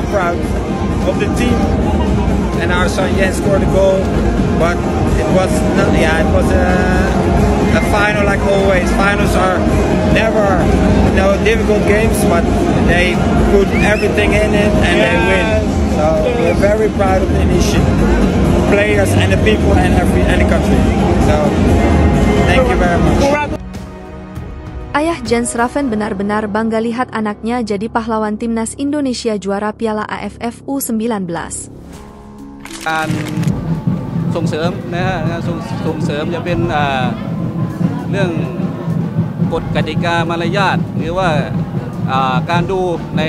proud of the team, and our son Jens scored a goal, but it was not. Yeah, it was a final like always. Finals are never difficult games, but they put everything in it and they win. So we're very proud of the initiative, players and the people and the country. So thank you very much. Ayah Jens Raffen benar-benar bangga lihat anaknya jadi pahlawan timnas Indonesia juara Piala AFF U19. การส่งเสริมนะฮะส่งเสริมจะเป็นเรื่องกฎกติกามารยาทหรือว่าการดูใน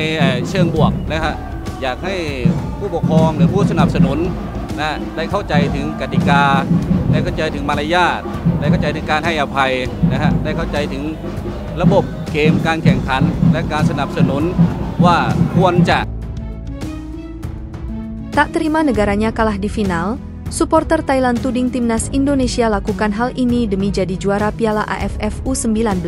เชิงบวกนะฮะอยากให้ผู้ปกครองหรือผู้สนับสนุนนะได้เข้าใจถึงกติกาได้เข้าใจถึงมารยาทได้เข้าใจถึงการให้อภัยนะฮะได้เข้าใจถึงระบบเกมการแข่งขันและการสนับสนุนว่าควรจะ Tak terima negaranya kalah di final, supporter Thailand tuding timnas Indonesia lakukan hal ini demi jadi juara Piala AFF U19.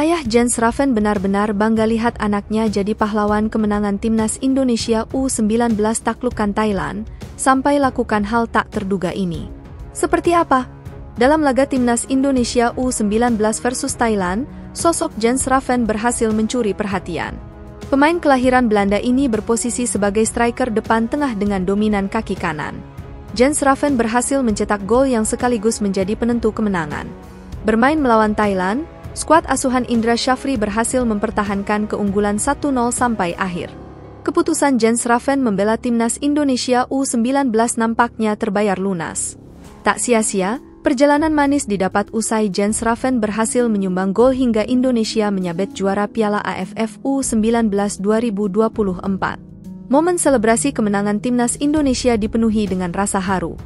Ayah Jens Raffen benar-benar bangga lihat anaknya jadi pahlawan kemenangan timnas Indonesia U19 taklukkan Thailand, sampai lakukan hal tak terduga ini. Seperti apa? Dalam laga timnas Indonesia U19 versus Thailand, sosok Jens Raffen berhasil mencuri perhatian. Pemain kelahiran Belanda ini berposisi sebagai striker depan tengah dengan dominan kaki kanan. Jens Raffen berhasil mencetak gol yang sekaligus menjadi penentu kemenangan. Bermain melawan Thailand, skuad asuhan Indra Shafri berhasil mempertahankan keunggulan 1-0 sampai akhir. Keputusan Jens Raffen membela timnas Indonesia U19 nampaknya terbayar lunas. Tak sia-sia, perjalanan manis didapat usai Jens Raffen berhasil menyumbang gol hingga Indonesia menyabet juara Piala AFF U19 2024. Momen selebrasi kemenangan timnas Indonesia dipenuhi dengan rasa haru.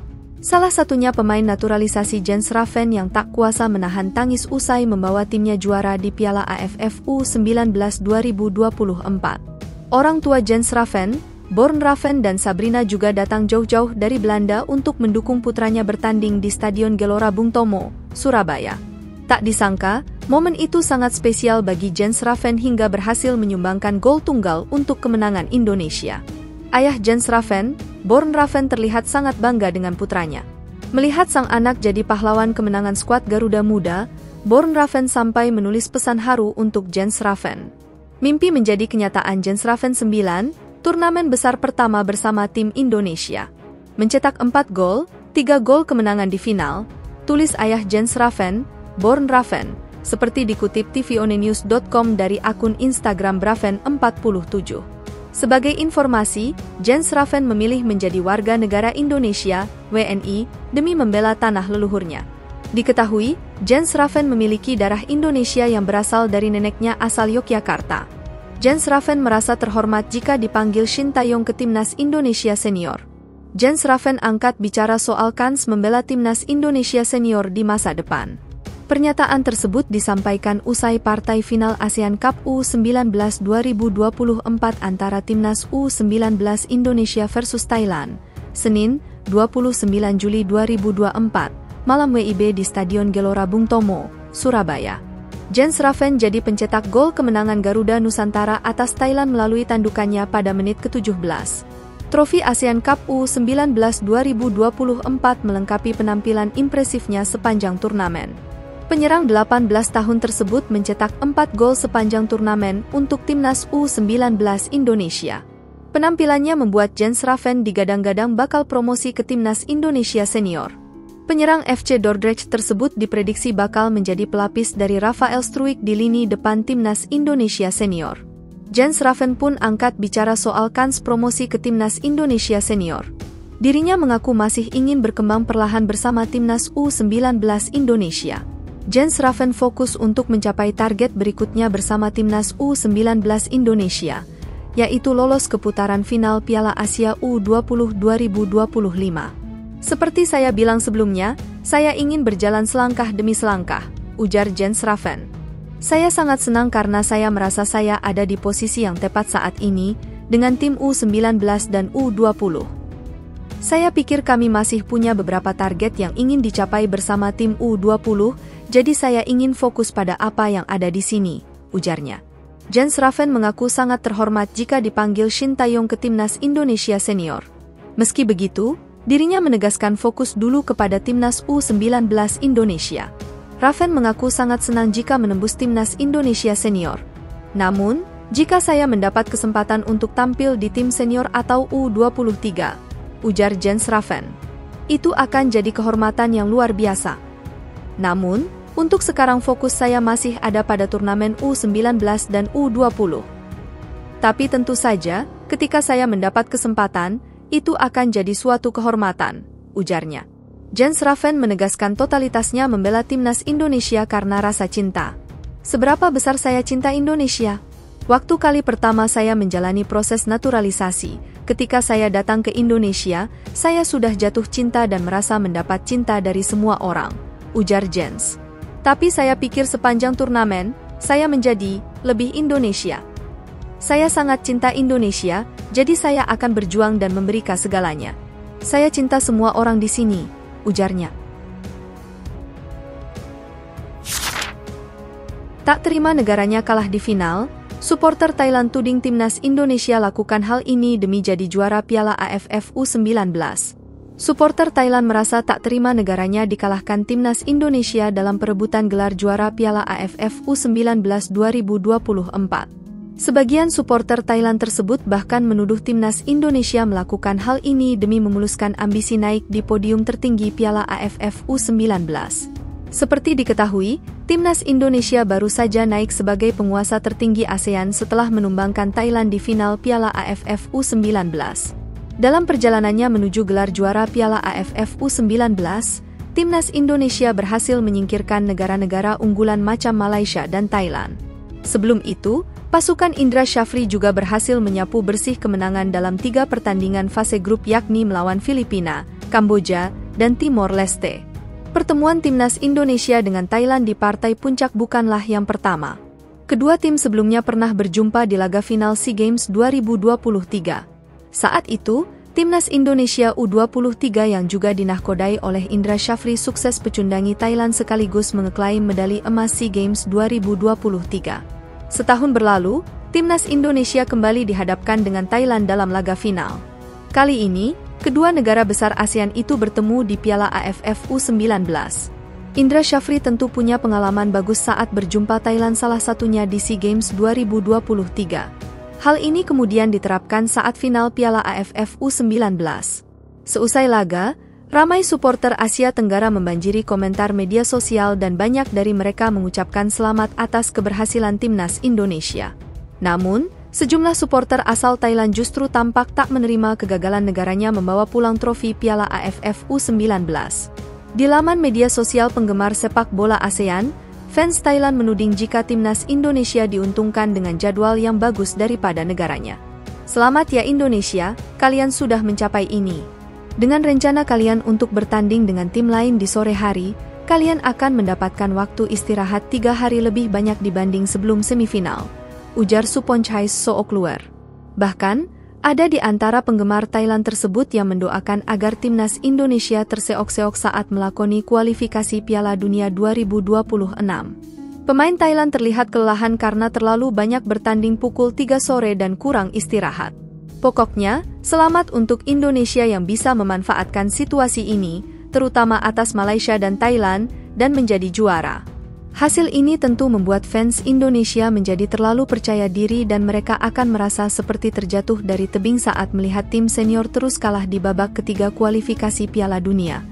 Salah satunya pemain naturalisasi Jens Raffen yang tak kuasa menahan tangis usai membawa timnya juara di Piala AFF U19 2024. Orang tua Jens Raffen, Born Raffen dan Sabrina juga datang jauh-jauh dari Belanda untuk mendukung putranya bertanding di Stadion Gelora Bung Tomo, Surabaya. Tak disangka, momen itu sangat spesial bagi Jens Raffen hingga berhasil menyumbangkan gol tunggal untuk kemenangan Indonesia. Ayah Jens Raffen, Born Raffen terlihat sangat bangga dengan putranya. Melihat sang anak jadi pahlawan kemenangan skuad Garuda Muda, Born Raffen sampai menulis pesan haru untuk Jens Raffen. Mimpi menjadi kenyataan Jens Raffen 9, turnamen besar pertama bersama tim Indonesia. Mencetak 4 gol, 3 gol kemenangan di final, tulis ayah Jens Raffen, Born Raffen, seperti dikutip tvonnews.com dari akun Instagram Braffen47. Sebagai informasi, Jens Raffen memilih menjadi warga negara Indonesia, WNI, demi membela tanah leluhurnya. Diketahui, Jens Raffen memiliki darah Indonesia yang berasal dari neneknya asal Yogyakarta. Jens Raffen merasa terhormat jika dipanggil Shin Taeyong ke timnas Indonesia senior. Jens Raffen angkat bicara soal kans membela timnas Indonesia senior di masa depan. Pernyataan tersebut disampaikan usai partai final ASEAN Cup U19 2024 antara timnas U19 Indonesia versus Thailand, Senin, 29 Juli 2024, malam WIB di Stadion Gelora Bung Tomo, Surabaya. Jens Raffen jadi pencetak gol kemenangan Garuda Nusantara atas Thailand melalui tandukannya pada menit ke-17. Trofi ASEAN Cup U19 2024 melengkapi penampilan impresifnya sepanjang turnamen. Penyerang 18 tahun tersebut mencetak 4 gol sepanjang turnamen untuk timnas U19 Indonesia. Penampilannya membuat Jens Raffen digadang-gadang bakal promosi ke timnas Indonesia senior. Penyerang FC Dordrecht tersebut diprediksi bakal menjadi pelapis dari Rafael Struijk di lini depan timnas Indonesia senior. Jens Raffen pun angkat bicara soal kans promosi ke timnas Indonesia senior. Dirinya mengaku masih ingin berkembang perlahan bersama timnas U19 Indonesia. Jens Raffen fokus untuk mencapai target berikutnya bersama timnas U19 Indonesia, yaitu lolos ke putaran final Piala Asia U20 2025. Seperti saya bilang sebelumnya, saya ingin berjalan selangkah demi selangkah, ujar Jens Raffen. Saya sangat senang karena saya merasa saya ada di posisi yang tepat saat ini, dengan tim U19 dan U20. Saya pikir kami masih punya beberapa target yang ingin dicapai bersama tim U20, jadi saya ingin fokus pada apa yang ada di sini, ujarnya. Jens Raffen mengaku sangat terhormat jika dipanggil Shin Tae-yong ke timnas Indonesia senior. Meski begitu, dirinya menegaskan fokus dulu kepada timnas U19 Indonesia. Raffen mengaku sangat senang jika menembus timnas Indonesia senior. Namun, jika saya mendapat kesempatan untuk tampil di tim senior atau U23, ujar Jens Raffen, itu akan jadi kehormatan yang luar biasa. Namun, untuk sekarang fokus saya masih ada pada turnamen U19 dan U20. Tapi tentu saja, ketika saya mendapat kesempatan, itu akan jadi suatu kehormatan, ujarnya. Jens Raffen menegaskan totalitasnya membela timnas Indonesia karena rasa cinta. Seberapa besar saya cinta Indonesia? Waktu kali pertama saya menjalani proses naturalisasi, ketika saya datang ke Indonesia, saya sudah jatuh cinta dan merasa mendapat cinta dari semua orang, ujar Jens. Tapi saya pikir sepanjang turnamen, saya menjadi lebih Indonesia. Saya sangat cinta Indonesia, jadi saya akan berjuang dan memberikan segalanya. Saya cinta semua orang di sini, ujarnya. Tak terima negaranya kalah di final, supporter Thailand tuding timnas Indonesia lakukan hal ini demi jadi juara Piala AFF U19. Supporter Thailand merasa tak terima negaranya dikalahkan timnas Indonesia dalam perebutan gelar juara Piala AFF U19 2024. Sebagian supporter Thailand tersebut bahkan menuduh timnas Indonesia melakukan hal ini demi memuluskan ambisi naik di podium tertinggi Piala AFF U19. Seperti diketahui, timnas Indonesia baru saja naik sebagai penguasa tertinggi ASEAN setelah menumbangkan Thailand di final Piala AFF U19. Dalam perjalanannya menuju gelar juara Piala AFF U19, timnas Indonesia berhasil menyingkirkan negara-negara unggulan macam Malaysia dan Thailand. Sebelum itu, pasukan Indra Syafri juga berhasil menyapu bersih kemenangan dalam 3 pertandingan fase grup yakni melawan Filipina, Kamboja, dan Timor Leste. Pertemuan timnas Indonesia dengan Thailand di partai puncak bukanlah yang pertama. Kedua tim sebelumnya pernah berjumpa di laga final SEA Games 2023. Saat itu, timnas Indonesia U23 yang juga dinahkodai oleh Indra Syafri sukses pecundangi Thailand sekaligus mengeklaim medali emas SEA Games 2023. Setahun berlalu, timnas Indonesia kembali dihadapkan dengan Thailand dalam laga final. Kali ini, kedua negara besar ASEAN itu bertemu di Piala AFF U19. Indra Syafri tentu punya pengalaman bagus saat berjumpa Thailand salah satunya di SEA Games 2023. Hal ini kemudian diterapkan saat final Piala AFF U19. Seusai laga, ramai supporter Asia Tenggara membanjiri komentar media sosial dan banyak dari mereka mengucapkan selamat atas keberhasilan timnas Indonesia. Namun, sejumlah supporter asal Thailand justru tampak tak menerima kegagalan negaranya membawa pulang trofi Piala AFF U19. Di laman media sosial penggemar sepak bola ASEAN, fans Thailand menuding jika timnas Indonesia diuntungkan dengan jadwal yang bagus daripada negaranya. Selamat ya Indonesia, kalian sudah mencapai ini. Dengan rencana kalian untuk bertanding dengan tim lain di sore hari, kalian akan mendapatkan waktu istirahat 3 hari lebih banyak dibanding sebelum semifinal, ujar Suponchai Sookluer. Bahkan, ada di antara penggemar Thailand tersebut yang mendoakan agar timnas Indonesia terseok-seok saat melakoni kualifikasi Piala Dunia 2026. Pemain Thailand terlihat kelelahan karena terlalu banyak bertanding pukul 3 sore dan kurang istirahat. Pokoknya, selamat untuk Indonesia yang bisa memanfaatkan situasi ini, terutama atas Malaysia dan Thailand, dan menjadi juara. Hasil ini tentu membuat fans Indonesia menjadi terlalu percaya diri dan mereka akan merasa seperti terjatuh dari tebing saat melihat tim senior terus kalah di babak ketiga kualifikasi Piala Dunia,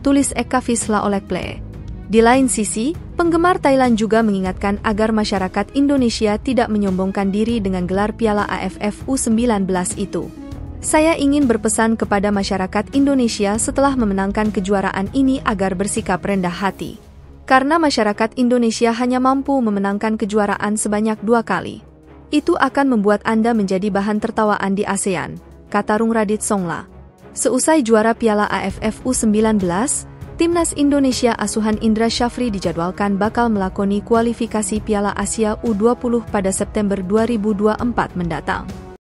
tulis Eka Visla Olekple. Di lain sisi, penggemar Thailand juga mengingatkan agar masyarakat Indonesia tidak menyombongkan diri dengan gelar Piala AFF U19 itu. Saya ingin berpesan kepada masyarakat Indonesia setelah memenangkan kejuaraan ini agar bersikap rendah hati. Karena masyarakat Indonesia hanya mampu memenangkan kejuaraan sebanyak 2 kali. Itu akan membuat Anda menjadi bahan tertawaan di ASEAN, kata Rungradit Songla. Seusai juara Piala AFF U19, Timnas Indonesia asuhan Indra Syafri dijadwalkan bakal melakoni kualifikasi Piala Asia U20 pada September 2024 mendatang.